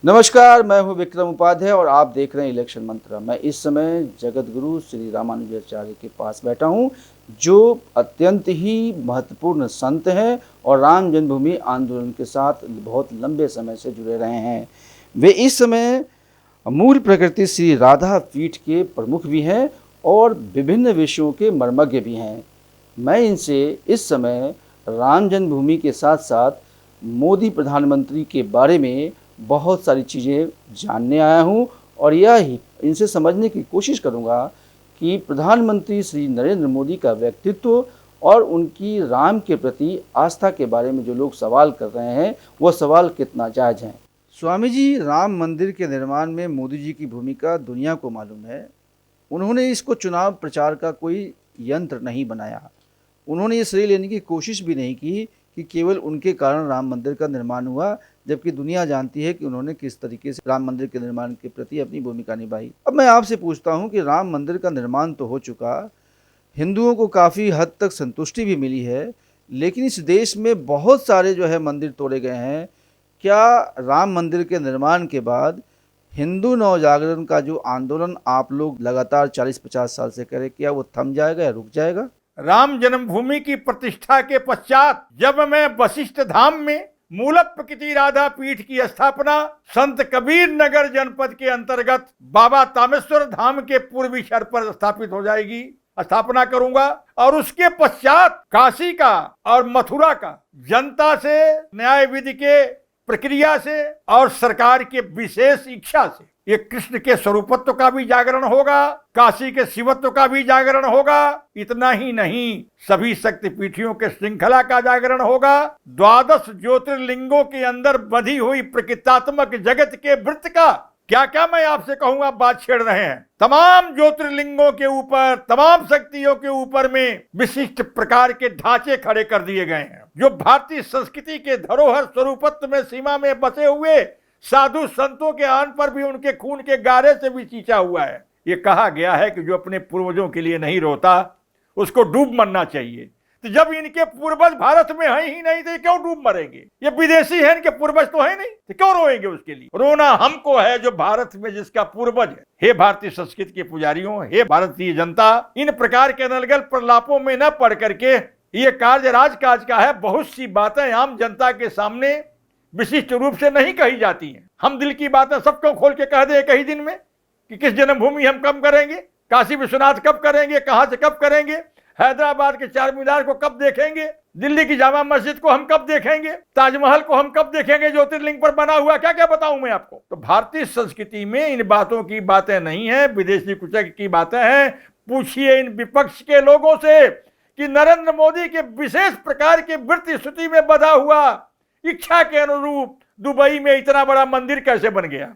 नमस्कार, मैं हूं विक्रम उपाध्याय और आप देख रहे हैं इलेक्शन मंत्र। मैं इस समय जगत गुरु श्री रामानुजाचार्य के पास बैठा हूं, जो अत्यंत ही महत्वपूर्ण संत हैं और राम जन्मभूमि आंदोलन के साथ बहुत लंबे समय से जुड़े रहे हैं। वे इस समय मूल प्रकृति श्री राधा पीठ के प्रमुख भी हैं और विभिन्न विषयों के मर्मज्ञ भी हैं। मैं इनसे इस समय राम जन्मभूमि के साथ साथ मोदी प्रधानमंत्री के बारे में बहुत सारी चीज़ें जानने आया हूं और यह ही इनसे समझने की कोशिश करूंगा कि प्रधानमंत्री श्री नरेंद्र मोदी का व्यक्तित्व और उनकी राम के प्रति आस्था के बारे में जो लोग सवाल कर रहे हैं वह सवाल कितना जायज़ है। स्वामी जी, राम मंदिर के निर्माण में मोदी जी की भूमिका दुनिया को मालूम है। उन्होंने इसको चुनाव प्रचार का कोई यंत्र नहीं बनाया। उन्होंने ये श्रेय लेने की कोशिश भी नहीं की कि केवल उनके कारण राम मंदिर का निर्माण हुआ, जबकि दुनिया जानती है कि उन्होंने किस तरीके से राम मंदिर के निर्माण के प्रति अपनी भूमिका निभाई। अब मैं आपसे पूछता हूं कि राम मंदिर का निर्माण तो हो चुका, हिंदुओं को काफ़ी हद तक संतुष्टि भी मिली है, लेकिन इस देश में बहुत सारे जो है मंदिर तोड़े गए हैं। क्या राम मंदिर के निर्माण के बाद हिंदू नवजागरण का जो आंदोलन आप लोग लगातार 40-50 साल से करें, क्या वो थम जाएगा या रुक जाएगा? राम जन्मभूमि की प्रतिष्ठा के पश्चात जब मैं वशिष्ठ धाम में मूल प्रकृति राधा पीठ की स्थापना संत कबीर नगर जनपद के अंतर्गत बाबा तामेश्वर धाम के पूर्वी शर पर स्थापित हो जाएगी, स्थापना करूंगा। और उसके पश्चात काशी का और मथुरा का जनता से, न्याय विधि के प्रक्रिया से और सरकार के विशेष इच्छा से ये कृष्ण के स्वरूपत्व का भी जागरण होगा, काशी के शिवत्व का भी जागरण होगा। इतना ही नहीं, सभी शक्तिपीठियों के श्रृंखला का जागरण होगा। 12 ज्योतिर्लिंगों के अंदर बंधी हुई प्रकृतात्मक जगत के वृत्त का क्या क्या मैं आपसे कहूंगा, बात छेड़ रहे हैं। तमाम ज्योतिर्लिंगों के ऊपर, तमाम शक्तियों के ऊपर में विशिष्ट प्रकार के ढांचे खड़े कर दिए गए हैं, जो भारतीय संस्कृति के धरोहर स्वरूपत्व में सीमा में बसे हुए साधु संतों के आन पर भी उनके खून के गारे से भी सींचा हुआ है। ये कहा गया है कि जो अपने पूर्वजों के लिए नहीं रोता उसको डूब मरना चाहिए। तो जब इनके पूर्वज भारत में है ही नहीं तो क्यों डूब मरेंगे? ये विदेशी है, इनके पूर्वज तो है नहीं, तो क्यों रोएंगे उसके लिए? रोना हमको है जो भारत में जिसका पूर्वज है। हे भारतीय संस्कृति के पुजारियों, हे भारतीय जनता, इन प्रकार के नलगल प्रलापों में न पढ़ करके ये कार्य राजकाज का है। बहुत सी बातें आम जनता के सामने विशिष्ट रूप से नहीं कही जाती हैं। हम दिल की बातें सबको खोल के कह दे एक ही दिन में कि किस जन्मभूमि हम कब करेंगे, काशी विश्वनाथ कब करेंगे, कहां से कब करेंगे, हैदराबाद के चार मीनार को कब देखेंगे, दिल्ली की जामा मस्जिद को हम कब देखेंगे, ताजमहल को हम कब देखेंगे, ज्योतिर्लिंग पर बना हुआ, क्या क्या बताऊं मैं आपको। तो भारतीय संस्कृति में इन बातों की बातें नहीं है, विदेशी कुचक की बातें हैं। पूछिए इन विपक्ष के लोगों से कि नरेंद्र मोदी के विशेष प्रकार के वृत्ति स्तुति में बधा हुआ इच्छा के अनुरूप दुबई में इतना बड़ा मंदिर कैसे बन गया।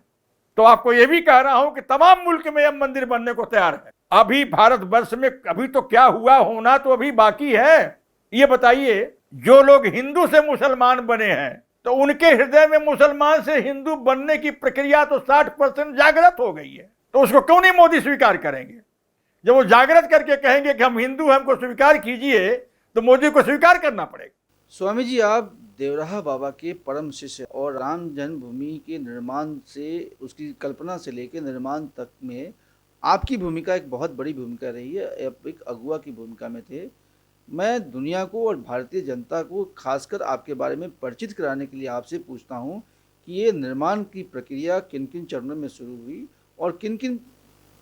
तो आपको यह भी कह रहा हूं कि तमाम मुल्क में अब मंदिर बनने को तैयार है। अभी भारतवर्ष में अभी तो क्या हुआ, होना तो अभी बाकी है। ये बताइए, जो लोग हिंदू से मुसलमान बने हैं तो उनके हृदय में मुसलमान से हिंदू बनने की प्रक्रिया तो 60% जागृत हो गई है। तो उसको क्यों नहीं मोदी स्वीकार करेंगे? जब वो जागृत करके कहेंगे कि हम हिंदू हैं, हमको स्वीकार कीजिए, तो मोदी को स्वीकार करना पड़ेगा। स्वामी जी, आप देवराहा बाबा के परम शिष्य और राम जन्मभूमि के निर्माण से, उसकी कल्पना से लेकर निर्माण तक में आपकी भूमिका एक बहुत बड़ी भूमिका रही है। आप एक अगुवा की भूमिका में थे। मैं दुनिया को और भारतीय जनता को खासकर आपके बारे में परिचित कराने के लिए आपसे पूछता हूं कि ये निर्माण की प्रक्रिया किन किन चरणों में शुरू हुई और किन किन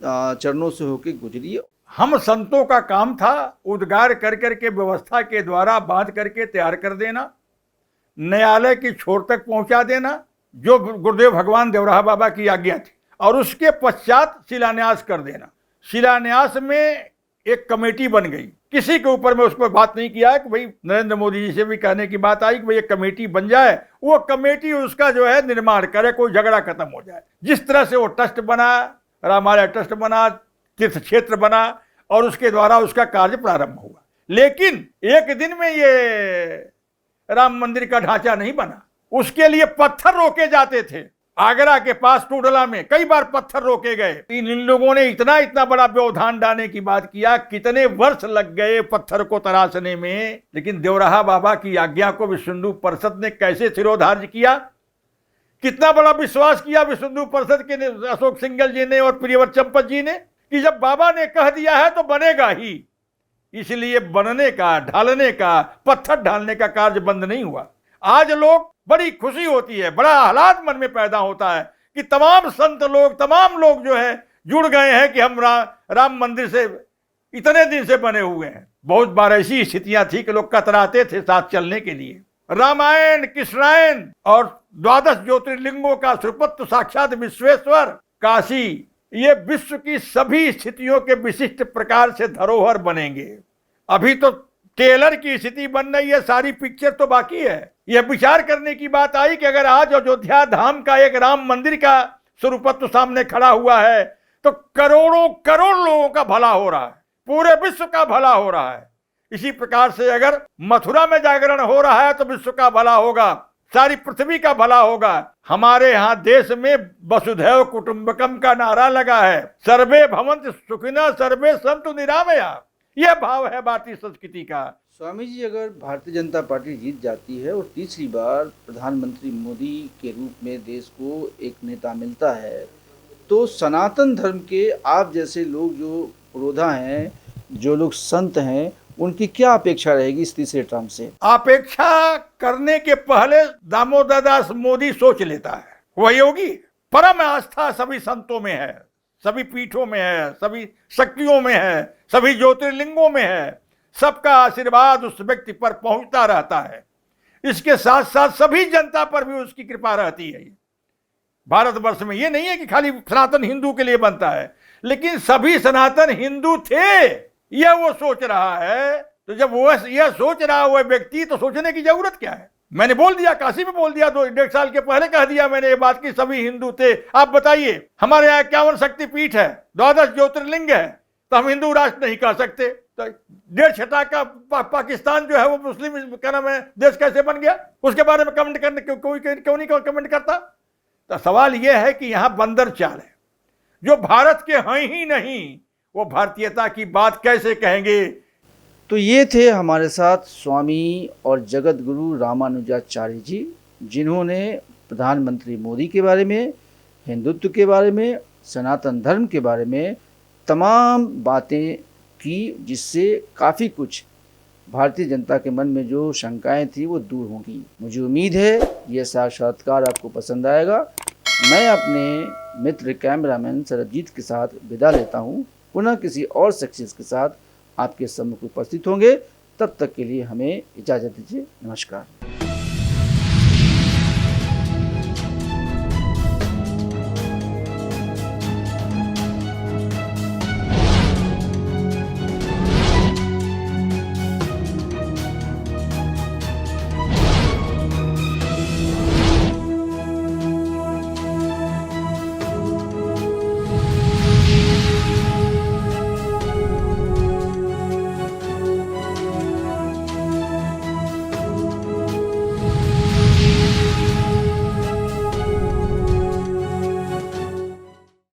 चरणों से होकर गुजरी। हम संतों का काम था उद्गार कर करके व्यवस्था के द्वारा बांध करके तैयार कर देना, न्यायालय की छोर तक पहुंचा देना, जो गुरुदेव भगवान देवराहा बाबा की आज्ञा थी, और उसके पश्चात शिलान्यास कर देना। शिलान्यास में एक कमेटी बन गई। किसी के ऊपर में उस पर बात नहीं किया है कि भाई, नरेंद्र मोदी जी से भी कहने की बात आई कि भाई एक कमेटी बन जाए, वो कमेटी उसका जो है निर्माण करे, कोई झगड़ा खत्म हो जाए। जिस तरह से वो ट्रस्ट बना, रामालय ट्रस्ट बना, तीर्थ क्षेत्र बना, और उसके द्वारा उसका कार्य प्रारंभ हुआ। लेकिन एक दिन में ये राम मंदिर का ढांचा नहीं बना। उसके लिए पत्थर रोके जाते थे। आगरा के पास टूडला में कई बार पत्थर रोके गए। इन लोगों ने इतना इतना बड़ा व्यवधान डालने की बात किया, कितने वर्ष लग गए पत्थर को तराशने में। लेकिन देवराहा बाबा की आज्ञा को विश्व हिंदू परिषद ने कैसे सिरोधार्य किया कितना बड़ा विश्वास किया विश्व हिंदू परिषद के अशोक सिंघल जी ने और प्रियव्रत चंपत जी ने कि जब बाबा ने कह दिया है तो बनेगा ही, इसलिए बनने का, ढालने का, पत्थर ढालने का कार्य बंद नहीं हुआ। आज लोग बड़ी खुशी होती है, बड़ा आह्लाद मन में पैदा होता है कि तमाम संत लोग, तमाम लोग जो है जुड़ गए हैं कि हम राम मंदिर से इतने दिन से बने हुए हैं। बहुत बार ऐसी स्थितियां थी कि लोग कतराते थे साथ चलने के लिए। रामायण, कृष्णायन और 12 ज्योतिर्लिंगों का सुपुत्र साक्षात विश्वेश्वर, काशी, ये विश्व की सभी स्थितियों के विशिष्ट प्रकार से धरोहर बनेंगे। अभी तो टेलर की स्थिति बन रही है, सारी पिक्चर तो बाकी है। यह विचार करने की बात आई कि अगर आज अयोध्या धाम का एक राम मंदिर का स्वरूपत्व सामने खड़ा हुआ है तो करोड़ों करोड़ लोगों का भला हो रहा है, पूरे विश्व का भला हो रहा है। इसी प्रकार से अगर मथुरा में जागरण हो रहा है तो विश्व का भला होगा, सारी पृथ्वी का भला होगा। हमारे यहाँ देश में वसुधैव कुटुंबकम का नारा लगा है, सर्वे भवन्तु सुखिनः सर्वे सन्तु निरामया। यह भाव है भारतीय संस्कृति का। स्वामी जी, अगर भारतीय जनता पार्टी जीत जाती है और तीसरी बार प्रधानमंत्री मोदी के रूप में देश को एक नेता मिलता है, तो सनातन धर्म के आप जैसे लोग जो पुरोधा हैं, जो लोग संत हैं, उनकी क्या अपेक्षा रहेगी इस तीसरे टर्म से? अपेक्षा करने के पहले दामोदर दास मोदी सोच लेता है, वही होगी। परम आस्था सभी संतों में है, सभी पीठों में है, सभी शक्तियों में है, सभी ज्योतिर्लिंगों में है। सबका आशीर्वाद उस व्यक्ति पर पहुंचता रहता है। इसके साथ साथ सभी जनता पर भी उसकी कृपा रहती है। भारतवर्ष में ये नहीं है कि खाली सनातन हिंदू के लिए बनता है, लेकिन सभी सनातन हिंदू थे, यह वो सोच रहा है। तो जब वो यह सोच रहा हुआ व्यक्ति, तो सोचने की जरूरत क्या है? मैंने बोल दिया, काशी में बोल दिया, 2-1.5 साल के पहले कह दिया मैंने ये बात कि सभी हिंदू थे। आप बताइए, हमारे यहाँ 51 शक्तिपीठ है, 12 ज्योतिर्लिंग है, तो हम हिंदू राष्ट्र नहीं कह सकते? तो 1.5 का पाकिस्तान जो है वो मुस्लिम क्या नाम है देश कैसे बन गया? उसके बारे में कमेंट करने कोई क्यों नहीं कमेंट करता? तो सवाल यह है कि यहाँ बंदर चाल है, जो भारत के हैं ही नहीं, वो भारतीयता की बात कैसे कहेंगे? तो ये थे हमारे साथ स्वामी और जगत गुरु रामानुजाचार्य जी, जिन्होंने प्रधानमंत्री मोदी के बारे में, हिंदुत्व के बारे में, सनातन धर्म के बारे में तमाम बातें की, जिससे काफ़ी कुछ भारतीय जनता के मन में जो शंकाएं थी वो दूर होंगी। मुझे उम्मीद है यह साक्षात्कार आपको पसंद आएगा। मैं अपने मित्र कैमरामैन सरबजीत के साथ विदा लेता हूँ। पुनः किसी और शख्सियत के साथ आपके सम्मुख उपस्थित होंगे। तब तक के लिए हमें इजाज़त दीजिए। नमस्कार।